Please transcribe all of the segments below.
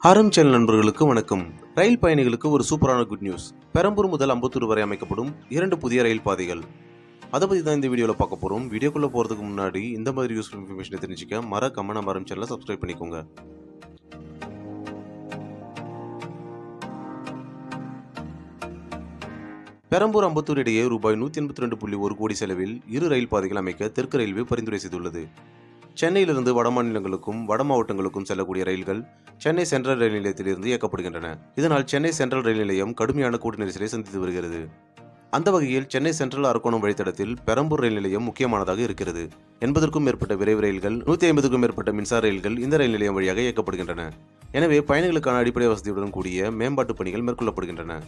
ஹாரம் channel நண்பர்களுக்கு வணக்கம். ரயில் பயணிகளுக்கு ஒரு சூப்பரான குட் நியூஸ். பெரம்பூர் முதல் அம்பத்தூர் வரை அமைக்கப்படும் 2 புதிய ரயில் பாதைகள். அதை பற்றி தான் இந்த வீடியோவில் பார்க்க போகிறோம். வீடியோக்குள்ளே போகிறதுக்கு முன்னாடி இந்த மாதிரி யூஸ்ஃபுல் இன்ஃபர்மேஷனை தெரிஞ்சுக்க மறக்காம நம்ம ஹாரம் சேனலை சப்ஸ்கிரைப் பண்ணிக்கோங்க. பெரம்பூர் அம்பத்தூர் இடையே ரூபாய் 182.1 கோடி செலவில் 2 ரயில் பாதைகள் அமைக்க தெற்கு ரயில்வே பரிந்துரை செய்துள்ளது. சென்னையிலிருந்து வட மாநிலங்களுக்கும் வட மாவட்டங்களுக்கும் செல்லக்கூடிய ரயில்கள் சென்னை சென்ட்ரல் ரயில் நிலையத்திலிருந்து இயக்கப்படுகின்றன. இதனால் சென்னை சென்ட்ரல் ரயில் நிலையம் கடுமையான கூட்ட நெரிசலை சந்தித்து வருகிறது. அந்த வகையில் சென்னை சென்ட்ரல் அரக்கோணம் வழித்தடத்தில் பெரம்பூர் ரயில் நிலையம் முக்கியமானதாக இருக்கிறது. 80க்கும் மேற்பட்ட விரைவு ரயில்கள், 150க்கும் மேற்பட்ட மின்சார ரயில்கள் இந்த ரயில் நிலையம் வழியாக இயக்கப்படுகின்றன. எனவே பயணிகளுக்கான அடிப்படை வசதியுடன் கூடிய மேம்பாட்டு பணிகள் மேற்கொள்ளப்படுகின்றன.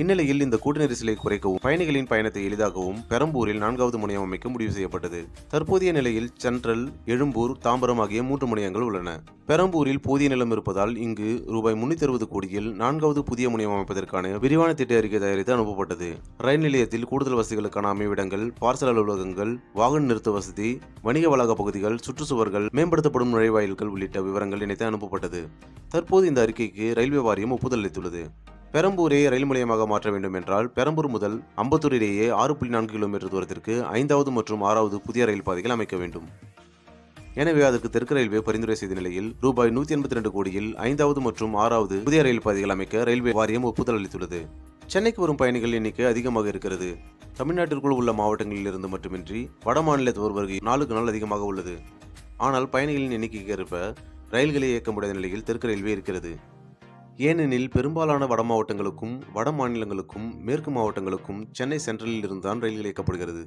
இந்நிலையில் இந்த கூட்ட நெரிசலை குறைக்கவும் பயணிகளின் பயணத்தை எளிதாகவும் பெரம்பூரில் 4வது முனையம் அமைக்க முடிவு செய்யப்பட்டது. தற்போதைய நிலையில் சென்ட்ரல், எழும்பூர், தாம்பரம் ஆகிய 3 முனையங்கள் உள்ளன. பெரம்பூரில் போதிய நிலம் இருப்பதால் இங்கு ரூபாய் 360 கோடியில் 4வது புதிய முனையம் அமைப்பதற்கான விரிவான திட்ட அறிக்கை தயாரித்து அனுப்பப்பட்டது. ரயில் நிலையத்தில் கூடுதல் வசதிகளுக்கான அமைவிடங்கள், பார்சல் அலுவலகங்கள், வாகன நிறுத்த வசதி, வணிக வளாக பகுதிகள், சுற்றுச்சுவர்கள், மேம்படுத்தப்படும் நுழைவாயில்கள் உள்ளிட்ட விவரங்கள் இணைத்து அனுப்பப்பட்டது. தற்போது இந்த அறிக்கைக்கு ரயில்வே வாரியம் ஒப்புதல் அளித்துள்ளது. பெரம்பூரை ரயில் முனையமாக மாற்ற வேண்டும் என்றால் பெரம்பூர் முதல் அம்பத்தூர் இடையே 6.4 கிலோமீட்டர் தூரத்திற்கு 5வது மற்றும் 6வது புதிய ரயில் பாதைகள் அமைக்க வேண்டும். எனவே அதற்கு தெற்கு ரயில்வே பரிந்துரை செய்த நிலையில் ரூபாய் 182 கோடியில் 5வது மற்றும் 6வது புதிய ரயில் பாதைகள் அமைக்க ரயில்வே வாரியம் ஒப்புதல் அளித்துள்ளது. சென்னைக்கு வரும் பயணிகள் எண்ணிக்கை அதிகமாக இருக்கிறது. தமிழ்நாட்டிற்குள் உள்ள மாவட்டங்களில் இருந்து மட்டுமின்றி வட மாநிலத்தவர் வருகை நாளுக்கு நாள் அதிகமாக உள்ளது. ஆனால் பயணிகளின் எண்ணிக்கைக்கு ஏற்ப ரயில்களை இயக்க முடியாத நிலையில் தெற்கு ரயில்வே இருக்கிறது. ஏனெனில் பெரும்பாலான வட மாவட்டங்களுக்கும் வட மாநிலங்களுக்கும் மேற்கு மாவட்டங்களுக்கும் சென்னை சென்ட்ரலில் இருந்துதான் ரயில்கள் இயக்கப்படுகிறது.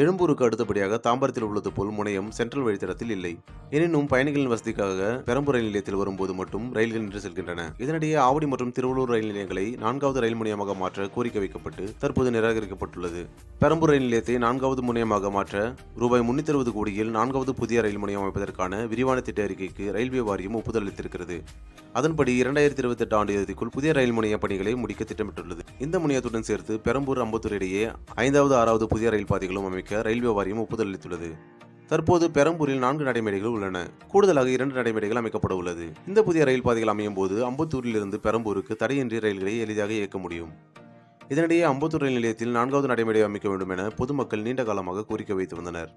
எழும்பூருக்கு அடுத்தபடியாக தாம்பரத்தில் உள்ளது போல் முனையம் சென்ட்ரல் வழித்தடத்தில் இல்லை. எனினும் பயணிகளின் வசதிக்காக பெரம்பூர் ரயில் நிலையத்தில் வரும்போது மட்டும் ரயில்கள் நின்று செல்கின்றன. இதனிடையே ஆவடி மற்றும் திருவள்ளூர் ரயில் நிலையங்களை 4வது ரயில் முனையமாக மாற்ற கோரிக்கை வைக்கப்பட்டு தற்போது நிராகரிக்கப்பட்டுள்ளது. பெரம்பூர் ரயில் நிலையத்தை 4வது முனையமாக மாற்ற ரூபாய் 360 கோடியில் 4வது புதிய ரயில் முனையம் அமைப்பதற்கான விரிவான திட்ட அறிக்கைக்கு ரயில்வே வாரியம் ஒப்புதல் அளித்திருக்கிறது. அதன்படி 2028 ஆண்டு இறுதிக்குள் புதிய ரயில் முனைய பணிகளை முடிக்க திட்டமிட்டுள்ளது. இந்த முனையத்துடன் சேர்த்து பெரம்பூர் அம்பத்தூர் இடையே 5வது 6வது புதிய ரயில் பாதைகளும் அமைக்க ரயில்வே வாரியம் ஒப்புதல் அளித்துள்ளது. தற்போது பெரம்பூரில் 4 நடைமேடைகள் உள்ளன. கூடுதலாக 2 நடைமேடைகள் அமைக்கப்பட உள்ளது. இந்த புதிய ரயில் பாதைகள் அமையும் போது அம்பத்தூரில் இருந்து பெரம்பூருக்கு தடையின்றி ரயில்களை எளிதாக இயக்க முடியும். இதனிடையே அம்பத்தூர் ரயில் நிலையத்தில் 4வது நடைமேடை அமைக்க வேண்டும் என பொதுமக்கள் நீண்ட காலமாக கோரிக்கை வைத்து வந்தனர்.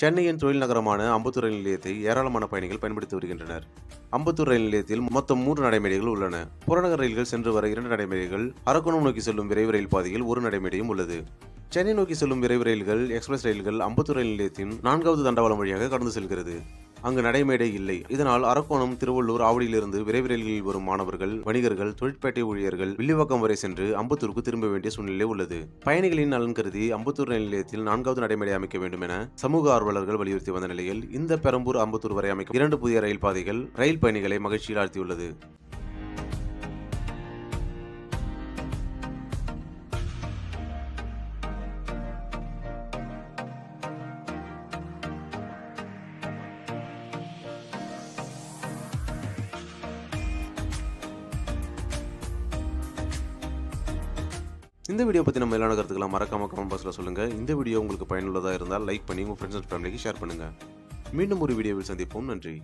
சென்னையின் தொழில் நகரமான அம்பத்தூர் ரயில் நிலையத்தை ஏராளமான பயணிகள் பயன்படுத்தி வருகின்றனர். அம்பத்தூர் ரயில் நிலையத்தில் மொத்தம் 3 நடைமேடைகள் உள்ளன. புறநகர் ரயில்கள் சென்று வர 2 நடைமேடைகள், அரக்கோணம் நோக்கி செல்லும் விரைவு ரயில் பாதையில் 1 நடைமேடையும் உள்ளது. சென்னை நோக்கி செல்லும் விரைவு ரயில்கள், எக்ஸ்பிரஸ் ரயில்கள் அம்பத்தூர் ரயில் நிலையத்தின் 4வது தண்டவாளம் வழியாக கடந்து செல்கிறது. அங்கு நடைமேடை இல்லை. இதனால் அரக்கோணம், திருவள்ளூர், ஆவடியிலிருந்து விரைவு ரயில்களில் வரும் மாணவர்கள், வணிகர்கள், தொழிற்பேட்டை ஊழியர்கள் வில்லிவாக்கம் வரை சென்று அம்பத்தூருக்கு திரும்ப வேண்டிய சூழ்நிலை உள்ளது. பயணிகளின் நலன் கருதி அம்பத்தூர் ரயில் நிலையத்தில் 4வது நடைமேடை அமைக்க வேண்டும் என சமூக ஆர்வலர்கள் வலியுறுத்தி வந்த நிலையில் இந்த பெரம்பூர் அம்பத்தூர் வரை அமைக்கும் 2 புதிய ரயில் பாதைகள் ரயில் பயணிகளை மகிழ்ச்சியில் ஆழ்த்தியுள்ளது. இந்த வீடியோ பற்றி நம்ம மேலான கருத்துக்களை மறக்காம கமெண்ட் பாக்ஸில் சொல்லுங்கள். இந்த வீடியோ உங்களுக்கு பயனுள்ளதாக இருந்தால் லைக் பண்ணி உங்கள் ஃப்ரெண்ட்ஸ் அண்ட் ஃபேமிலிக்கு ஷேர் பண்ணுங்கள். மீண்டும் ஒரு வீடியோவில் சந்திப்போம். நன்றி.